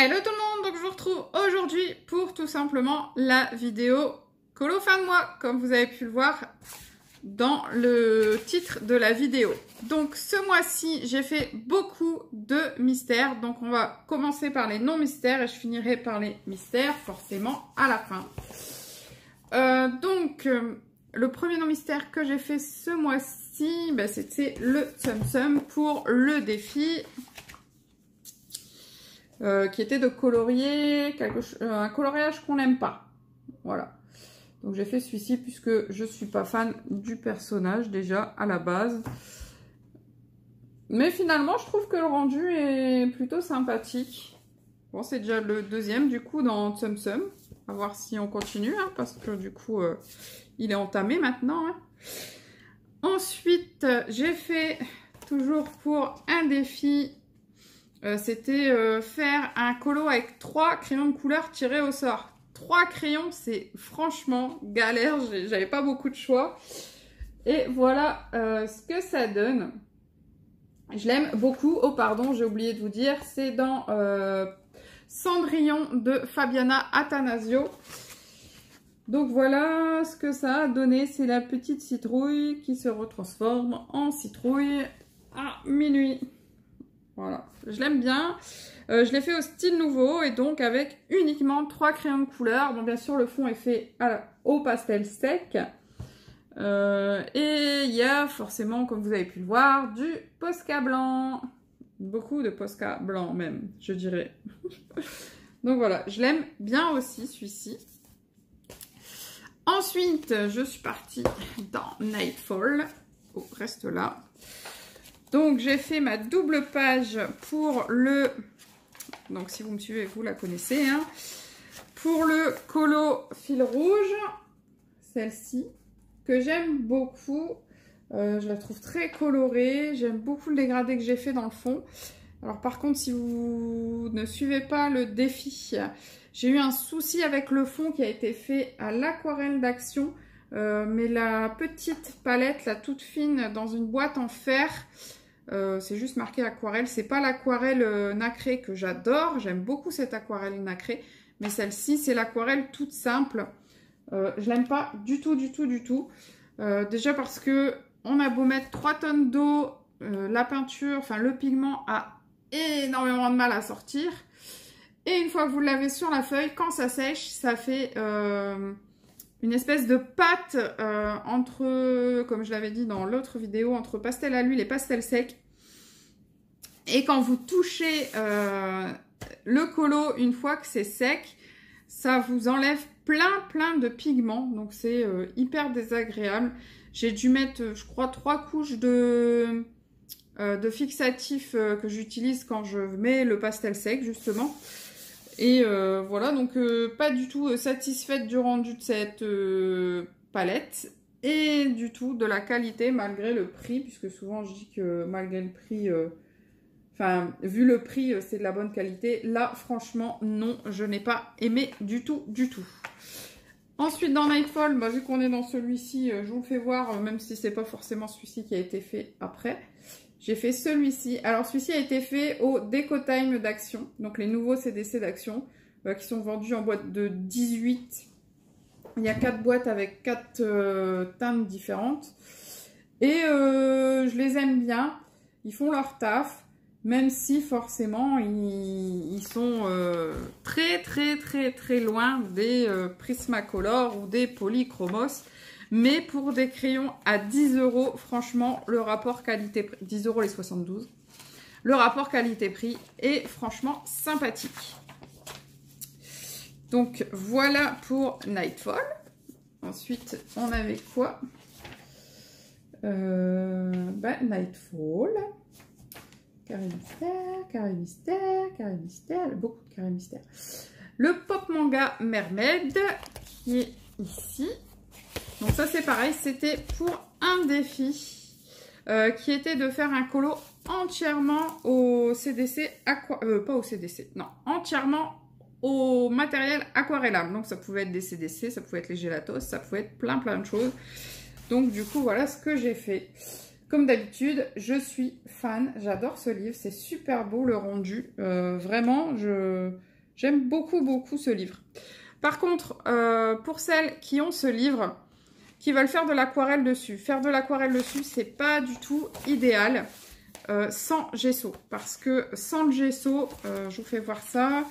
Hello tout le monde, donc je vous retrouve aujourd'hui pour tout simplement la vidéo colo fin de mois, comme vous avez pu le voir dans le titre de la vidéo. Donc ce mois-ci, j'ai fait beaucoup de mystères, donc on va commencer par les non-mystères et je finirai par les mystères forcément à la fin. Le premier non-mystère que j'ai fait ce mois-ci, c'était le Tsum Tsum pour le défi. Qui était de colorier un coloriage qu'on n'aime pas. Voilà. Donc j'ai fait celui-ci puisque je suis pas fan du personnage déjà à la base. Mais finalement, je trouve que le rendu est plutôt sympathique. Bon, c'est déjà le deuxième du coup dans Tsum Tsum. À voir si on continue, hein, parce que du coup, il est entamé maintenant. Hein. Ensuite, j'ai fait toujours pour un défi. C'était faire un colo avec 3 crayons de couleur tirés au sort. 3 crayons, c'est franchement galère, j'avais pas beaucoup de choix. Et voilà ce que ça donne. Je l'aime beaucoup. Oh pardon, j'ai oublié de vous dire, c'est dans Cendrillon de Fabiana Attanasio. Donc voilà ce que ça a donné, c'est la petite citrouille qui se retransforme en citrouille à minuit. Voilà, je l'aime bien. Je l'ai fait au style nouveau et donc avec uniquement 3 crayons de couleur. Donc bien sûr, le fond est fait au pastel sec. Et il y a forcément, comme vous avez pu le voir, du Posca blanc. Beaucoup de Posca blanc même, je dirais. Donc voilà, je l'aime bien aussi celui-ci. Ensuite, je suis partie dans Nightfall. Oh, reste là. Donc, j'ai fait ma double page pour le... Donc, si vous me suivez, vous la connaissez. Hein, pour le colo fil rouge. Celle-ci. Que j'aime beaucoup. Je la trouve très colorée. J'aime beaucoup le dégradé que j'ai fait dans le fond. Alors, par contre, si vous ne suivez pas le défi, j'ai eu un souci avec le fond qui a été fait à l'aquarelle d'Action. Mais la petite palette, la toute fine, dans une boîte en fer... c'est juste marqué aquarelle, c'est pas l'aquarelle nacrée que j'adore, j'aime beaucoup cette aquarelle nacrée, mais celle-ci c'est l'aquarelle toute simple, je l'aime pas du tout, déjà parce que on a beau mettre 3 tonnes d'eau, la peinture, enfin le pigment a énormément de mal à sortir, et une fois que vous l'avez sur la feuille, quand ça sèche, ça fait... une espèce de pâte entre, comme je l'avais dit dans l'autre vidéo, entre pastel à l'huile et pastel sec. Et quand vous touchez le colo, une fois que c'est sec, ça vous enlève plein de pigments. Donc c'est hyper désagréable. J'ai dû mettre, je crois, 3 couches de fixatif que j'utilise quand je mets le pastel sec, justement. Et voilà, donc pas du tout satisfaite du rendu de cette palette et du tout de la qualité malgré le prix, puisque souvent je dis que malgré le prix, vu le prix, c'est de la bonne qualité. Là, franchement, non, je n'ai pas aimé du tout. Ensuite, dans Nightfall, vu qu'on est dans celui-ci, je vous le fais voir, même si c'est pas forcément celui-ci qui a été fait après. J'ai fait celui-ci. Alors, celui-ci a été fait au Déco Time d'Action. Donc, les nouveaux CDC d'Action qui sont vendus en boîte de 18. Il y a 4 boîtes avec 4 teintes différentes. Et je les aime bien. Ils font leur taf. Même si, forcément, ils sont très loin des Prismacolor ou des Polychromos. Mais pour des crayons à 10 €, franchement, le rapport qualité-prix, 10 € les 72, le rapport qualité-prix est franchement sympathique. Donc, voilà pour Nightfall. Ensuite, on avait quoi Nightfall. Carré mystère, beaucoup de carré mystère. Le Pop Manga Mermaid, qui est ici. Donc ça c'est pareil, c'était pour un défi qui était de faire un colo entièrement au CDC, pas au CDC, non, entièrement au matériel aquarellable. Donc ça pouvait être des CDC, ça pouvait être les gélatos, ça pouvait être plein de choses. Donc du coup voilà ce que j'ai fait. Comme d'habitude, je suis fan, j'adore ce livre, c'est super beau le rendu. Vraiment, J'aime beaucoup, beaucoup ce livre. Par contre, pour celles qui ont ce livre, qui veulent faire de l'aquarelle dessus, faire de l'aquarelle dessus, c'est pas du tout idéal sans gesso. Parce que sans le gesso, je vous fais voir ça,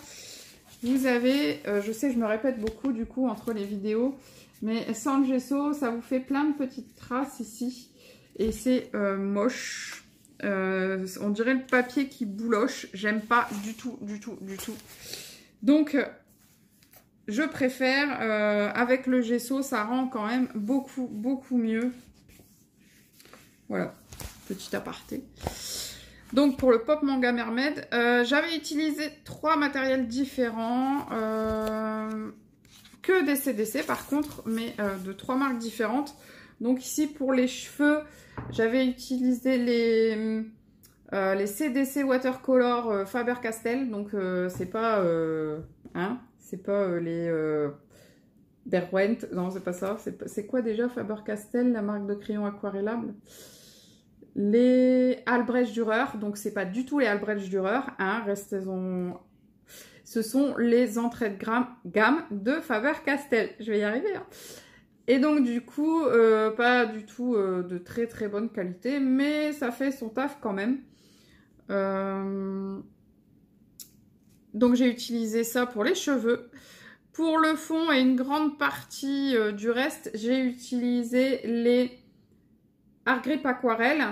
vous avez, je sais, je me répète beaucoup du coup entre les vidéos, mais sans le gesso, ça vous fait plein de petites traces ici. Et c'est moche. On dirait le papier qui bouloche. J'aime pas du tout, du tout, du tout. Donc, je préfère, avec le gesso, ça rend quand même beaucoup, beaucoup mieux. Voilà, petit aparté. Donc, pour le Pop Manga Mermaid, j'avais utilisé 3 matériels différents. Que des CDC par contre, mais de 3 marques différentes. Donc ici, pour les cheveux, j'avais utilisé les CDC Watercolor Faber-Castell. Donc, c'est pas... c'est pas les Derwent. Non, c'est pas ça. C'est quoi déjà Faber-Castell, la marque de crayon aquarellable? Les Albrecht Dürer. Donc, c'est pas du tout les Albrecht Dürer. Hein, ce sont les entrées de gamme de Faber-Castell. Je vais y arriver, hein. Et donc du coup, pas du tout de très très bonne qualité, mais ça fait son taf quand même. Donc j'ai utilisé ça pour les cheveux. Pour le fond et une grande partie du reste, j'ai utilisé les Art Grip Aquarelle.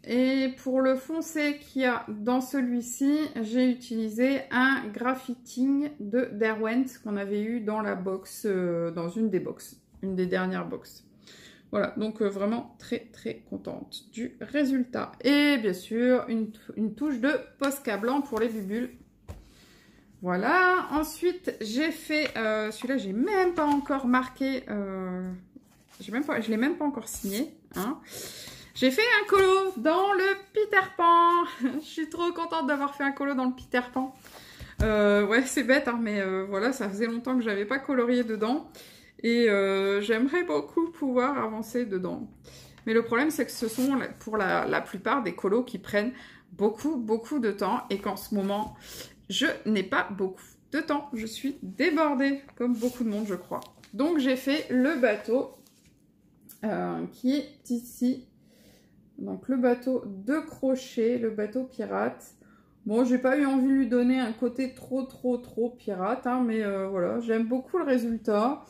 Et pour le foncé qu'il y a dans celui-ci, j'ai utilisé un graffiting de Derwent qu'on avait eu dans la box, dans une des boxes. Une des dernières boxes. Voilà, donc vraiment très très contente du résultat. Et bien sûr, une touche de Posca blanc pour les bulles. Voilà, ensuite j'ai fait, celui-là j'ai même pas encore marqué, je l'ai même pas encore signé. Hein. J'ai fait un colo dans le Peter Pan. Je suis trop contente d'avoir fait un colo dans le Peter Pan. Ouais, c'est bête, hein, mais voilà, ça faisait longtemps que j'avais pas colorié dedans. Et j'aimerais beaucoup pouvoir avancer dedans. Mais le problème, c'est que ce sont pour la plupart des colos qui prennent beaucoup, beaucoup de temps. Et qu'en ce moment, je n'ai pas beaucoup de temps. Je suis débordée, comme beaucoup de monde, je crois. Donc, j'ai fait le bateau qui est ici. Donc, le bateau de crochet, le bateau pirate. Bon, j'ai pas eu envie de lui donner un côté trop pirate. Hein, mais voilà, j'aime beaucoup le résultat.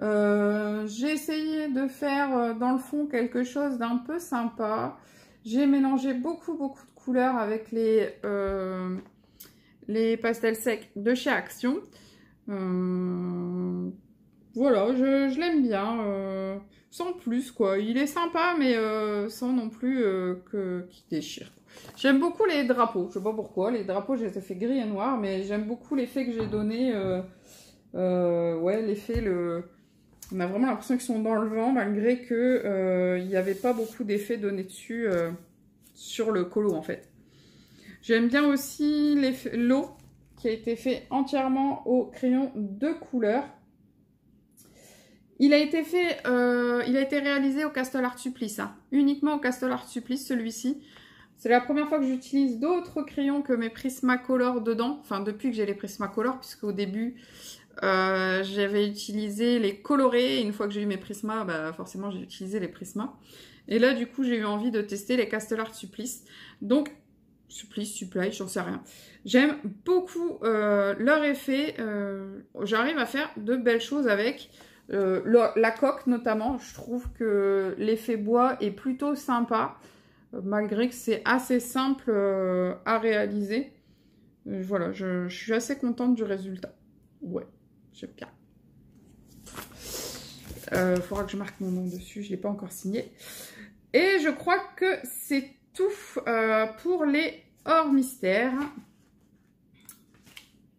J'ai essayé de faire dans le fond quelque chose d'un peu sympa. J'ai mélangé beaucoup de couleurs avec les pastels secs de chez Action. Voilà, je l'aime bien. Sans plus, quoi. Il est sympa, mais sans non plus qu'il déchire. J'aime beaucoup les drapeaux. Je sais pas pourquoi. Les drapeaux, je les ai fait gris et noir, mais j'aime beaucoup l'effet que j'ai donné. Ouais, l'effet, on a vraiment l'impression qu'ils sont dans le vent, malgré que il n'y avait pas beaucoup d'effets donnés dessus sur le colo, en fait. J'aime bien aussi l'eau qui a été fait entièrement au crayon de couleur. Il a été réalisé au Castle Art Supplice, hein. Uniquement au Castle Art Supplice, celui-ci. C'est la première fois que j'utilise d'autres crayons que mes Prismacolor dedans. Enfin, depuis que j'ai les Prismacolor, puisque au début, j'avais utilisé les colorés. Et une fois que j'ai eu mes Prisma, bah, forcément, j'ai utilisé les Prisma. Et là, du coup, j'ai eu envie de tester les Castle Art Supplice. Donc, Supply, j'en sais rien. J'aime beaucoup leur effet. J'arrive à faire de belles choses avec. La coque notamment, je trouve que l'effet bois est plutôt sympa, malgré que c'est assez simple à réaliser. Voilà, je suis assez contente du résultat. Ouais, j'aime bien. Faudra que je marque mon nom dessus, je ne l'ai pas encore signé. Et je crois que c'est tout pour les hors mystères.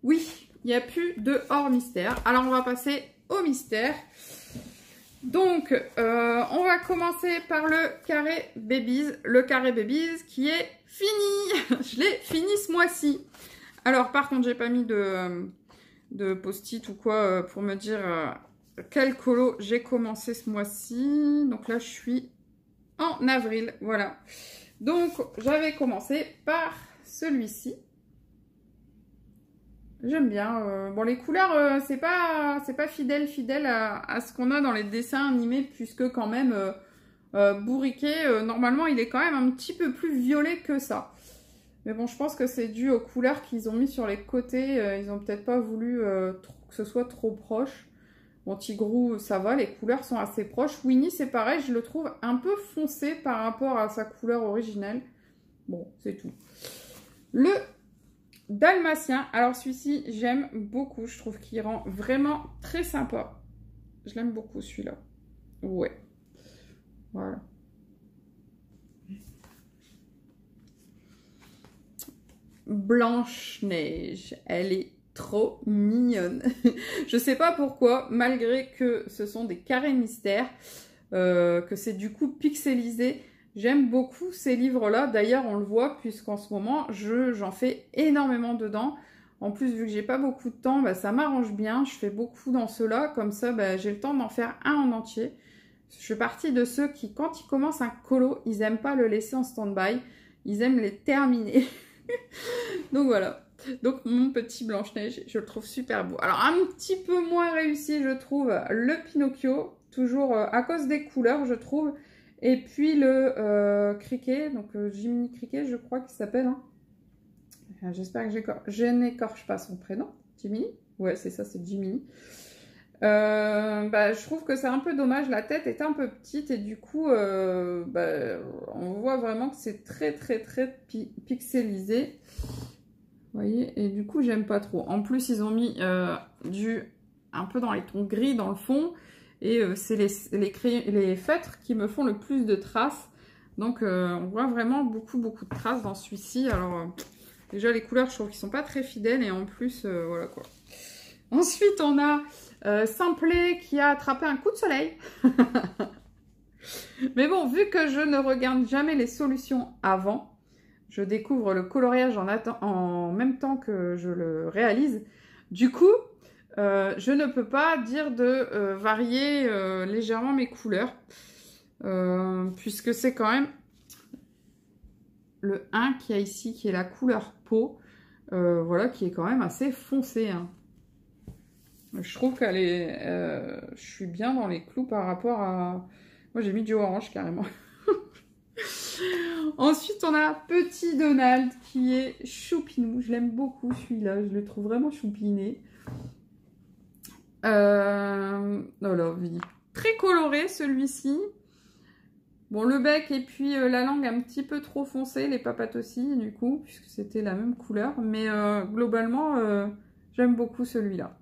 Oui, il n'y a plus de hors mystère. Alors on va passer au mystère. Donc, on va commencer par le carré Babies. Le carré Babies qui est fini. Je l'ai fini ce mois-ci. Alors, par contre, j'ai pas mis de post-it ou quoi pour me dire quel colo j'ai commencé ce mois-ci. Donc là, je suis en avril. Voilà. Donc, j'avais commencé par celui-ci. J'aime bien. Bon, les couleurs, c'est pas fidèle à ce qu'on a dans les dessins animés, puisque quand même, Bourriquet, normalement, il est quand même un petit peu plus violet que ça. Mais bon, je pense que c'est dû aux couleurs qu'ils ont mis sur les côtés. Ils ont peut-être pas voulu que ce soit trop proche. Bon, Tigrou, ça va, les couleurs sont assez proches. Winnie, c'est pareil, je le trouve un peu foncé par rapport à sa couleur originelle. Bon, c'est tout. Le Dalmatien, alors celui-ci, j'aime beaucoup. Je trouve qu'il rend vraiment très sympa. Je l'aime beaucoup, celui-là. Ouais. Voilà. Blanche-Neige, elle est trop mignonne. Je sais pas pourquoi, malgré que ce sont des carrés mystères, que c'est du coup pixelisé. J'aime beaucoup ces livres-là. D'ailleurs, on le voit puisqu'en ce moment, j'en fais énormément dedans. En plus, vu que j'ai pas beaucoup de temps, bah, ça m'arrange bien. Je fais beaucoup dans ceux-là. Comme ça, bah, j'ai le temps d'en faire un en entier. Je fais partie de ceux qui, quand ils commencent un colo, ils aiment pas le laisser en stand-by. Ils aiment les terminer. Donc voilà. Donc mon petit Blanche-Neige, je le trouve super beau. Alors un petit peu moins réussi, je trouve, le Pinocchio. Toujours à cause des couleurs, je trouve. Et puis le Criquet, donc Jiminy Criquet, je crois qu'il s'appelle. Hein. J'espère que je n'écorche pas son prénom. Jiminy? Ouais, c'est ça, c'est Jiminy. Bah, je trouve que c'est un peu dommage. La tête est un peu petite et du coup, bah, on voit vraiment que c'est très pixelisé. Vous voyez? Et du coup, j'aime pas trop. En plus, ils ont mis un peu dans les tons gris dans le fond. Et c'est les feutres qui me font le plus de traces. Donc, on voit vraiment beaucoup de traces dans celui-ci. Alors, déjà, les couleurs, je trouve qu'ils sont pas très fidèles. Et en plus, voilà quoi. Ensuite, on a Simplet qui a attrapé un coup de soleil. Mais bon, vu que je ne regarde jamais les solutions avant, je découvre le coloriage en même temps que je le réalise. Du coup, je ne peux pas dire de varier légèrement mes couleurs. Puisque c'est quand même le 1 qu'il y a ici, qui est la couleur peau. Voilà, qui est quand même assez foncé. Hein. Je trouve qu'elle est... je suis bien dans les clous par rapport à... Moi, j'ai mis du orange, carrément. Ensuite, on a Petit Donald, qui est choupinou. Je l'aime beaucoup, celui-là. Je le trouve vraiment choupiné. Voilà, très coloré, celui-ci. Bon, le bec et puis la langue un petit peu trop foncée. Les papates aussi, du coup, puisque c'était la même couleur. Mais globalement, j'aime beaucoup celui-là.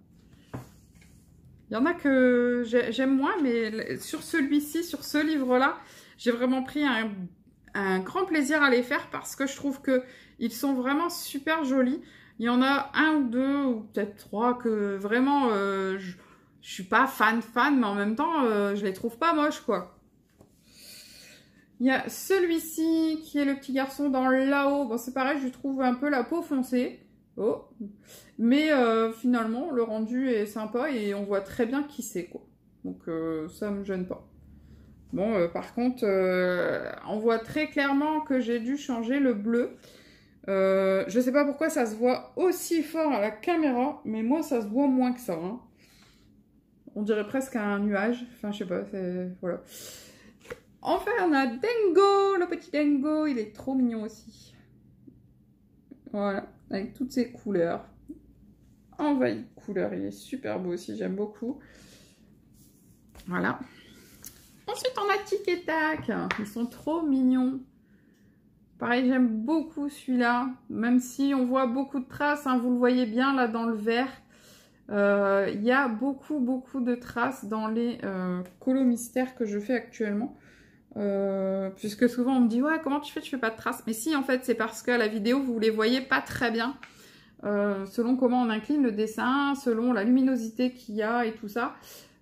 Il y en a que j'aime moins, mais sur celui-ci, sur ce livre-là, j'ai vraiment pris un grand plaisir à les faire parce que je trouve qu'ils sont vraiment super jolis. Il y en a un ou deux, ou peut-être trois, que vraiment, je suis pas fan, mais en même temps, je les trouve pas moches, quoi. Il y a celui-ci qui est le petit garçon dans là-haut. Bon, c'est pareil, je trouve un peu la peau foncée. Oh. Mais finalement, le rendu est sympa et on voit très bien qui c'est, quoi. Donc, ça me gêne pas. Bon, par contre, on voit très clairement que j'ai dû changer le bleu. Je sais pas pourquoi ça se voit aussi fort à la caméra, mais moi, ça se voit moins que ça. Hein. On dirait presque un nuage. Enfin, je sais pas, voilà. Enfin, on a Dingo, le petit Dingo. Il est trop mignon aussi. Voilà, avec toutes ses couleurs. Envahi de couleurs, il est super beau aussi, j'aime beaucoup. Voilà. Ensuite, on a Tic et Tac. Ils sont trop mignons. Pareil, j'aime beaucoup celui-là. Même si on voit beaucoup de traces, hein, vous le voyez bien là dans le vert. Il y a beaucoup de traces dans les colos mystères que je fais actuellement. Puisque souvent on me dit ouais, comment tu fais pas de traces? Mais si, en fait, c'est parce qu'à la vidéo vous les voyez pas très bien. Selon comment on incline le dessin, selon la luminosité qu'il y a et tout ça,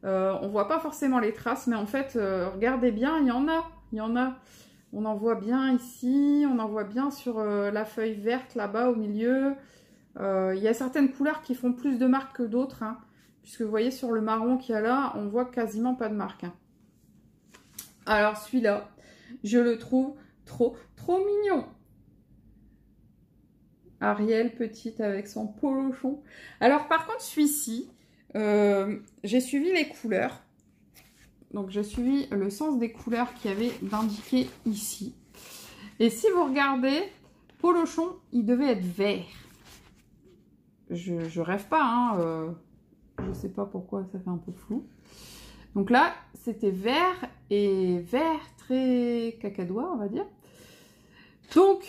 on voit pas forcément les traces, mais en fait, regardez bien, il y en a. On en voit bien ici, on en voit bien sur la feuille verte là-bas au milieu. Il y a certaines couleurs qui font plus de marques que d'autres, hein, puisque vous voyez sur le marron qu'il y a là, on voit quasiment pas de marque. Hein. Alors celui-là, je le trouve trop mignon. Ariel petite avec son polochon. Alors par contre celui-ci, j'ai suivi les couleurs. Donc j'ai suivi le sens des couleurs qui avait d'indiquer ici. Et si vous regardez, polochon, il devait être vert. Je rêve pas, hein. Je sais pas pourquoi ça fait un peu flou. Donc là, c'était vert et vert très cacadois, on va dire. Donc,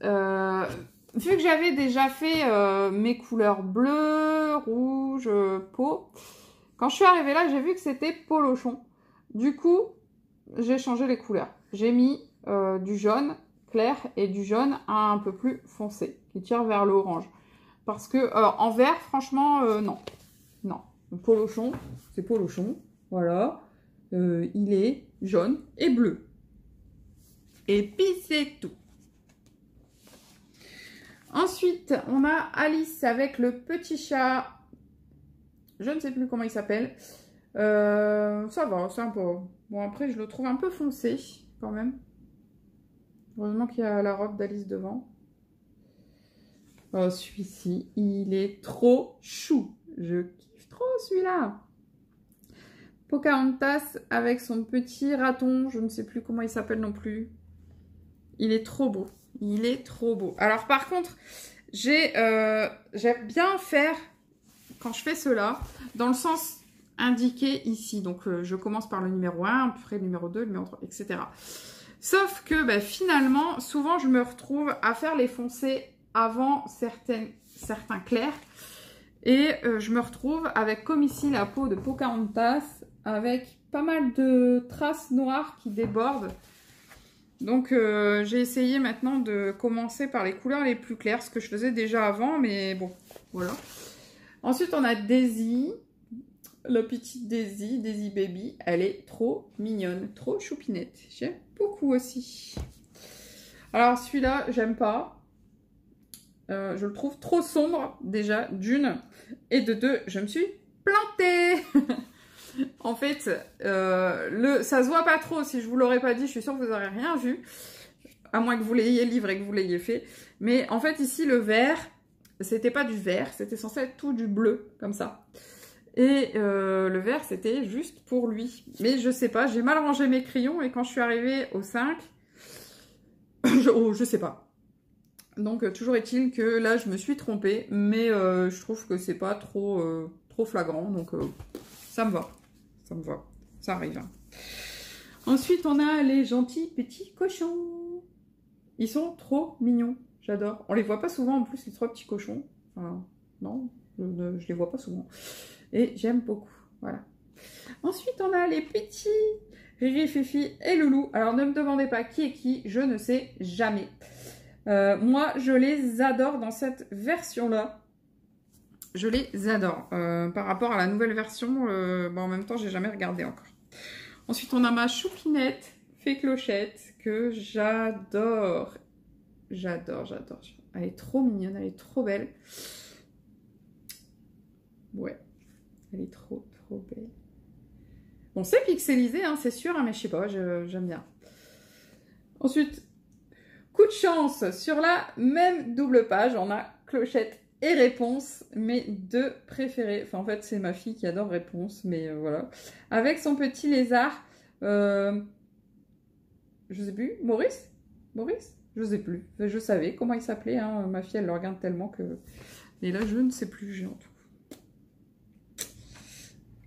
vu que j'avais déjà fait mes couleurs bleu, rouge, peau, quand je suis arrivée là, j'ai vu que c'était polochon. Du coup, j'ai changé les couleurs. J'ai mis du jaune clair et du jaune un peu plus foncé, qui tire vers l'orange. Parce que en vert, franchement, non. Non. Polochon, c'est polochon. Voilà. Il est jaune et bleu. Et puis c'est tout. Ensuite, on a Alice avec le petit chat. Je ne sais plus comment il s'appelle. Ça va, c'est un peu... Bon, après, je le trouve un peu foncé, quand même. Heureusement qu'il y a la robe d'Alice devant. Oh, celui-ci, il est trop chou. Je kiffe trop celui-là. Pocahontas avec son petit raton. Je ne sais plus comment il s'appelle non plus. Il est trop beau. Il est trop beau. Alors, par contre, j'aime bien faire... Quand je fais cela, dans le sens indiqué ici, donc je commence par le numéro 1, après le numéro 2, le numéro 3, etc. Sauf que bah, finalement, souvent je me retrouve à faire les foncés avant certains clairs. Et je me retrouve avec, comme ici, la peau de Pocahontas, avec pas mal de traces noires qui débordent. Donc j'ai essayé maintenant de commencer par les couleurs les plus claires, ce que je faisais déjà avant, mais bon, voilà. Ensuite, on a Daisy, la petite Daisy, Daisy Baby. Elle est trop mignonne, trop choupinette. J'aime beaucoup aussi. Alors, celui-là, j'aime pas. Je le trouve trop sombre, déjà, d'une. Et de deux, je me suis plantée. En fait, ça se voit pas trop. Si je vous l'aurais pas dit, je suis sûre que vous n'aurez rien vu. À moins que vous l'ayez livré et que vous l'ayez fait. Mais en fait, ici, le vert... C'était pas du vert, c'était censé être tout du bleu, comme ça. Et le vert, c'était juste pour lui. Mais je sais pas, j'ai mal rangé mes crayons et quand je suis arrivée au 5, je sais pas. Donc, toujours est-il que là, je me suis trompée. Mais je trouve que c'est pas trop flagrant. Donc, ça me va. Ça me va. Ça arrive. Hein. Ensuite, on a les gentils petits cochons. Ils sont trop mignons. J'adore. On les voit pas souvent en plus, les 3 petits cochons. Enfin, non, je les vois pas souvent. Et j'aime beaucoup. Voilà. Ensuite, on a les petits Riri, Fifi et Loulou. Alors, ne me demandez pas qui est qui, je ne sais jamais. Moi, je les adore dans cette version-là. Je les adore. Par rapport à la nouvelle version, en même temps, j'ai jamais regardé encore. Ensuite, on a ma choupinette, Fée Clochette, que j'adore. J'adore, j'adore. Elle est trop mignonne, elle est trop belle. Ouais, elle est trop, trop belle. Bon, c'est pixelisé, hein, c'est sûr, hein, mais je sais pas, j'aime bien. Ensuite, coup de chance, sur la même double page, on a Clochette et Réponse, mes 2 préférés. Enfin, en fait, c'est ma fille qui adore Réponse, mais voilà. Avec son petit lézard, je sais plus, Maurice? Je sais plus. Je savais comment il s'appelait. Hein. Ma fille, elle le regarde tellement que... Et là, je ne sais plus. J'ai en tout.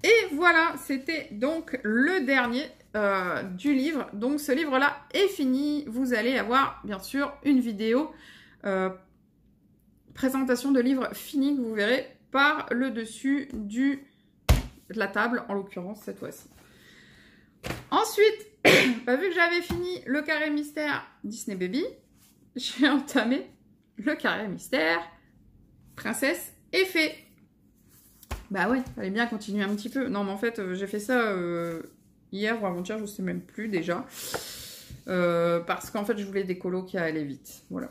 Et voilà, c'était donc le dernier du livre. Donc, ce livre-là est fini. Vous allez avoir, bien sûr, une vidéo présentation de livre fini que vous verrez par le dessus de la table, en l'occurrence, cette fois-ci. Ensuite, vu que j'avais fini le carré mystère Disney Baby, j'ai entamé le carré mystère Princesse et Fée. Bah ouais, fallait bien continuer un petit peu. Non, mais en fait, j'ai fait ça hier ou avant-hier, je sais même plus déjà. Parce qu'en fait, je voulais des colos qui allaient vite. Voilà.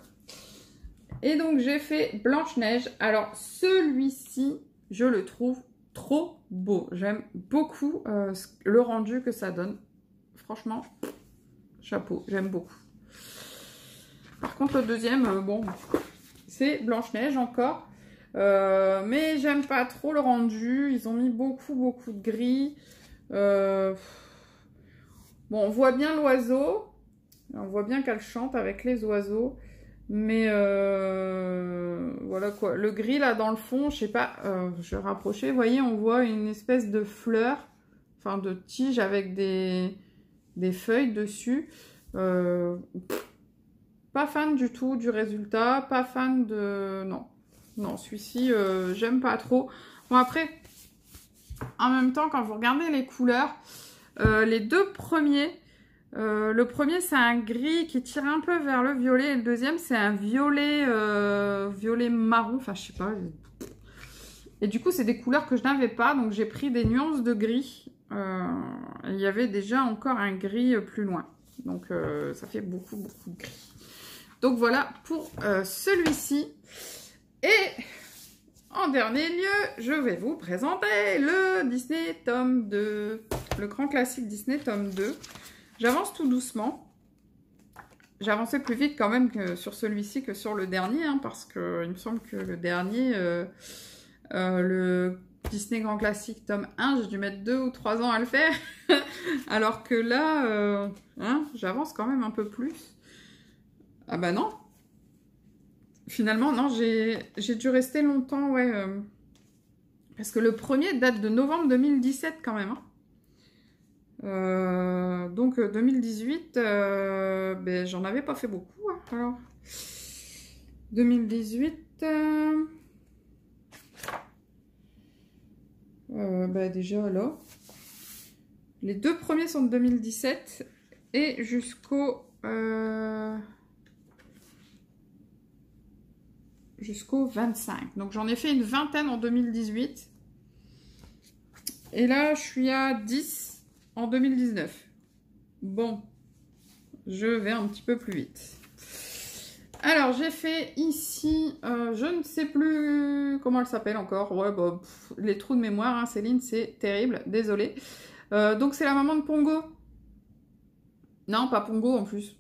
Et donc, j'ai fait Blanche-Neige. Alors, celui-ci, je le trouve trop beau. J'aime beaucoup le rendu que ça donne. Franchement, chapeau, j'aime beaucoup. Par contre, le deuxième, bon, c'est Blanche-Neige encore. Mais j'aime pas trop le rendu. Ils ont mis beaucoup de gris. Bon, on voit bien l'oiseau. On voit bien qu'elle chante avec les oiseaux. Mais voilà quoi. Le gris là dans le fond, je sais pas, je vais rapprocher. Vous voyez, on voit une espèce de fleur, enfin de tige avec des feuilles dessus. Pas fan du tout du résultat. Pas fan de... Non, celui-ci, j'aime pas trop. Bon, après, en même temps, quand vous regardez les couleurs, les deux premiers, le premier, c'est un gris qui tire un peu vers le violet. Et le deuxième, c'est un violet, violet marron. Enfin, je sais pas. Et du coup, c'est des couleurs que je n'avais pas. Donc, j'ai pris des nuances de gris. Il y avait déjà encore un gris plus loin. Donc, ça fait beaucoup de gris. Donc, voilà pour celui-ci. Et en dernier lieu, je vais vous présenter le Disney tome 2. Le grand classique Disney tome 2. J'avance tout doucement. J'avançais plus vite quand même que sur celui-ci que sur le dernier. Hein, parce qu'il me semble que le dernier, le Disney grand classique tome 1, j'ai dû mettre 2 ou 3 ans à le faire. Alors que là, hein, j'avance quand même un peu plus. Ah bah non. Finalement, non, j'ai dû rester longtemps, ouais. Parce que le premier date de novembre 2017 quand même. Hein. Donc 2018, ben, j'en avais pas fait beaucoup. Hein, alors, 2018, ben, déjà là. Les deux premiers sont de 2017 et jusqu'au 25. Donc j'en ai fait une vingtaine en 2018. Et là, je suis à 10 en 2019. Bon, je vais un petit peu plus vite. Alors, j'ai fait ici, je ne sais plus comment elle s'appelle encore. Ouais, bah, les trous de mémoire, hein, Céline, c'est terrible. Désolée. Donc, c'est la maman de Pongo. Non, pas Pongo en plus.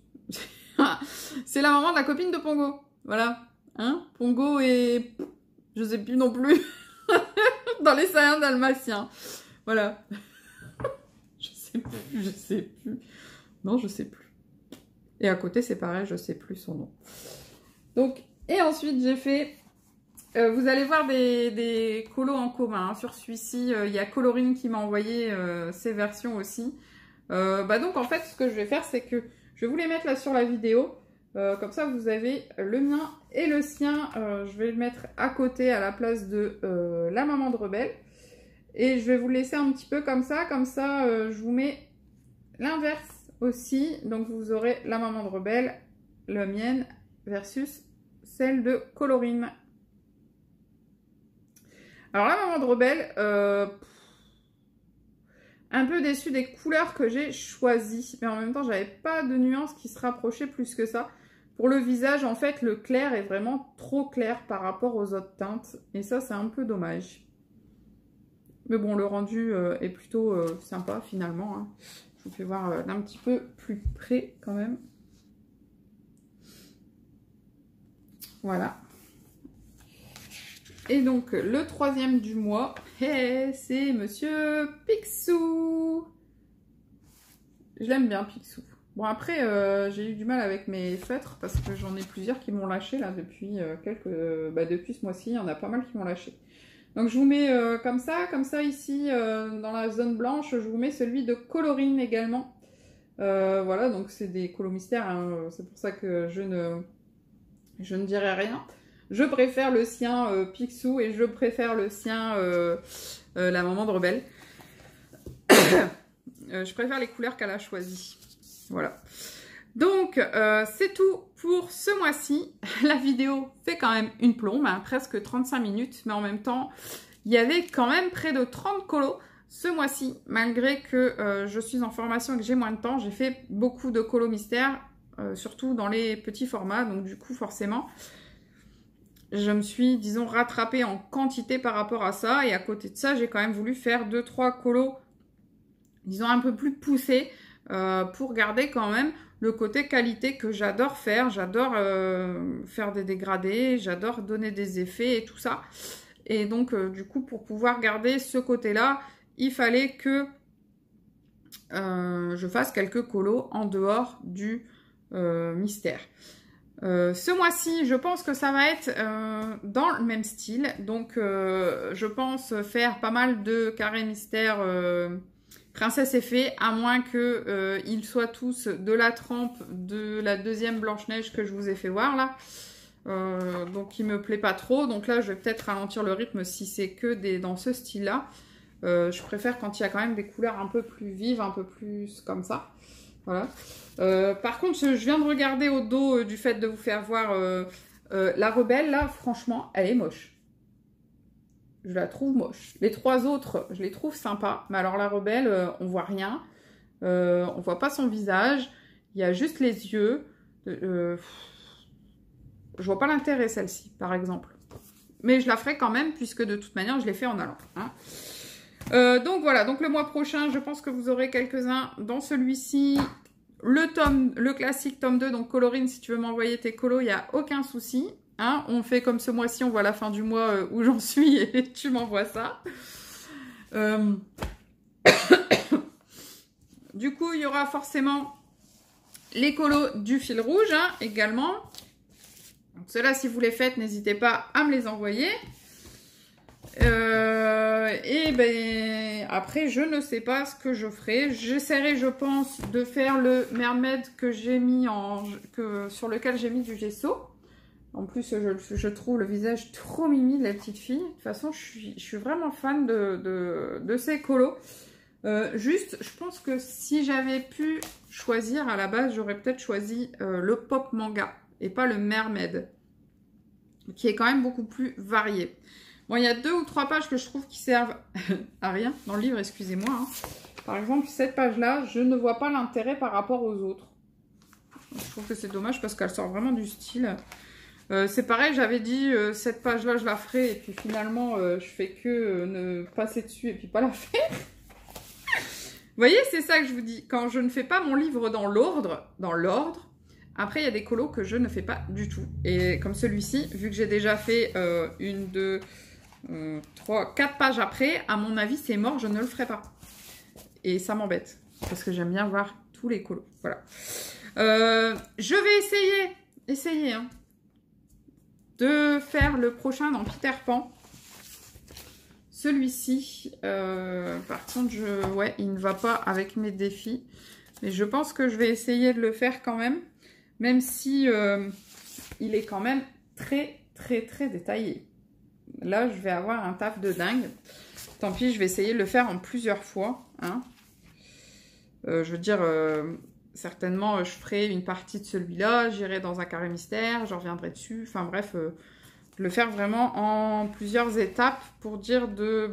C'est la maman de la copine de Pongo. Voilà. Hein, Pongo et... je sais plus non plus. Dans les Saiyans dalmatiens. Voilà. Je sais plus. Non, je sais plus. Et à côté, c'est pareil, je sais plus son nom. Donc, et ensuite, j'ai fait... vous allez voir des colos en commun. Hein. Sur celui-ci, il y a Colorine qui m'a envoyé ces versions aussi. Bah donc, en fait, ce que je vais faire, c'est que je vais vous les mettre là sur la vidéo. Comme ça, vous avez le mien et le sien. Je vais le mettre à côté à la place de la maman de Rebelle. Et je vais vous laisser un petit peu comme ça. Comme ça, je vous mets l'inverse aussi. Donc, vous aurez la maman de Rebelle, la mienne, versus celle de Colorine. Alors, la maman de Rebelle, un peu déçue des couleurs que j'ai choisies. Mais en même temps, j'avais pas de nuances qui se rapprochaient plus que ça. Pour le visage, en fait, le clair est vraiment trop clair par rapport aux autres teintes. Et ça, c'est un peu dommage. Mais bon, le rendu est plutôt sympa, finalement. Hein. Je vous fais voir d'un petit peu plus près, quand même. Voilà. Et donc, le troisième du mois, c'est Monsieur Picsou. Je l'aime bien, Picsou. Bon, après, j'ai eu du mal avec mes feutres parce que j'en ai plusieurs qui m'ont lâché là depuis depuis ce mois-ci. Il y en a pas mal qui m'ont lâché. Donc, je vous mets comme ça ici, dans la zone blanche, je vous mets celui de Colorine également. Voilà, donc c'est des colos mystères. Hein, c'est pour ça que je ne dirai rien. Je préfère le sien Picsou et je préfère le sien la maman de Rebelle. Je préfère les couleurs qu'elle a choisies. Voilà. Donc, c'est tout pour ce mois-ci. La vidéo fait quand même une plombe, hein, presque 35 minutes. Mais en même temps, il y avait quand même près de 30 colos ce mois-ci. Malgré que je suis en formation et que j'ai moins de temps, j'ai fait beaucoup de colos mystères, surtout dans les petits formats. Donc, du coup, forcément... je me suis, disons, rattrapée en quantité par rapport à ça. Et à côté de ça, j'ai quand même voulu faire 2-3 colos, disons, un peu plus poussés. pour garder quand même le côté qualité que j'adore faire. J'adore faire des dégradés, j'adore donner des effets et tout ça. Et donc, du coup, pour pouvoir garder ce côté-là, il fallait que je fasse quelques colos en dehors du mystère. Ce mois-ci, je pense que ça va être dans le même style. Donc, je pense faire pas mal de carrés mystères princesse effet, à moins que ils soient tous de la trempe de la deuxième Blanche-Neige que je vous ai fait voir là. Donc, il me plaît pas trop. Donc là, je vais peut-être ralentir le rythme si c'est que dans ce style-là. Je préfère quand il y a quand même des couleurs un peu plus vives, un peu plus comme ça. Voilà. Par contre, je viens de regarder au dos du fait de vous faire voir la rebelle, là, franchement, elle est moche. Je la trouve moche. Les trois autres, je les trouve sympas. Mais alors la rebelle, on voit rien. On voit pas son visage. Il y a juste les yeux. Je vois pas l'intérêt, celle-ci, par exemple. Mais je la ferai quand même, puisque de toute manière, je l'ai fait en allant. Hein. Donc voilà, donc le mois prochain, je pense que vous aurez quelques-uns dans celui-ci. Le classique tome 2, donc Colorine, si tu veux m'envoyer tes colos, il n'y a aucun souci. Hein, on fait comme ce mois-ci, on voit la fin du mois où j'en suis et tu m'envoies ça. Du coup, il y aura forcément les colos du fil rouge hein, également. Donc ceux-là, si vous les faites, n'hésitez pas à me les envoyer. Et ben après, je ne sais pas ce que je ferai. J'essaierai, je pense, de faire le mermaid que j'ai mis sur lequel j'ai mis du gesso. En plus, je trouve le visage trop mimi de la petite fille. De toute façon, je suis vraiment fan de ces colos. Juste, je pense que si j'avais pu choisir à la base, j'aurais peut-être choisi le pop manga et pas le mermaid, qui est quand même beaucoup plus varié. Bon, il y a 2 ou 3 pages que je trouve qui servent à rien dans le livre, excusez-moi. Hein. Par exemple, cette page-là, je ne vois pas l'intérêt par rapport aux autres. Je trouve que c'est dommage parce qu'elle sort vraiment du style. C'est pareil, j'avais dit cette page-là, je la ferai et puis finalement, je fais que ne passer dessus et puis pas la faire. Vous voyez, c'est ça que je vous dis. Quand je ne fais pas mon livre dans l'ordre, après, il y a des colos que je ne fais pas du tout. Et comme celui-ci, vu que j'ai déjà fait 1, 2, 3, 4 pages après, à mon avis, c'est mort, je ne le ferai pas. Et ça m'embête, parce que j'aime bien voir tous les colos. Voilà. Je vais essayer hein, de faire le prochain dans Peter Pan. Celui-ci, par contre, ouais, il ne va pas avec mes défis. Mais je pense que je vais essayer de le faire quand même. Même si il est quand même très, très, très détaillé. Là, je vais avoir un taf de dingue. Tant pis, je vais essayer de le faire en plusieurs fois. Hein. Je veux dire, certainement, je ferai une partie de celui-là. J'irai dans un carré mystère, je reviendrai dessus. Enfin bref, le faire vraiment en plusieurs étapes pour dire de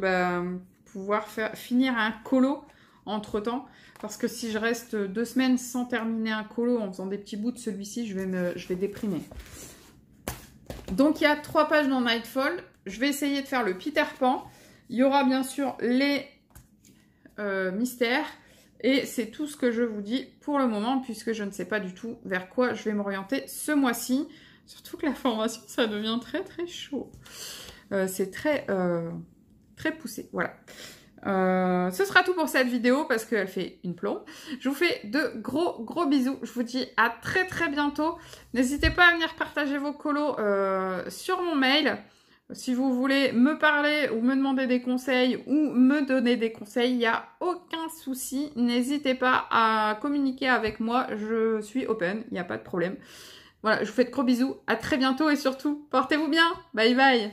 pouvoir finir un colo entre-temps. Parce que si je reste 2 semaines sans terminer un colo en faisant des petits bouts de celui-ci, je vais déprimer. Donc, il y a 3 pages dans Nightfall. Je vais essayer de faire le Peter Pan. Il y aura bien sûr les mystères. Et c'est tout ce que je vous dis pour le moment, puisque je ne sais pas du tout vers quoi je vais m'orienter ce mois-ci. Surtout que la formation, ça devient très très chaud. C'est très, très poussé. Voilà. Ce sera tout pour cette vidéo parce qu'elle fait une plombe. Je vous fais de gros bisous. Je vous dis à très très bientôt. N'hésitez pas à venir partager vos colos sur mon mail. Si vous voulez me parler ou me demander des conseils ou me donner des conseils, il n'y a aucun souci. N'hésitez pas à communiquer avec moi. Je suis open, il n'y a pas de problème. Voilà, je vous fais de gros bisous. À très bientôt et surtout, portez-vous bien. Bye bye.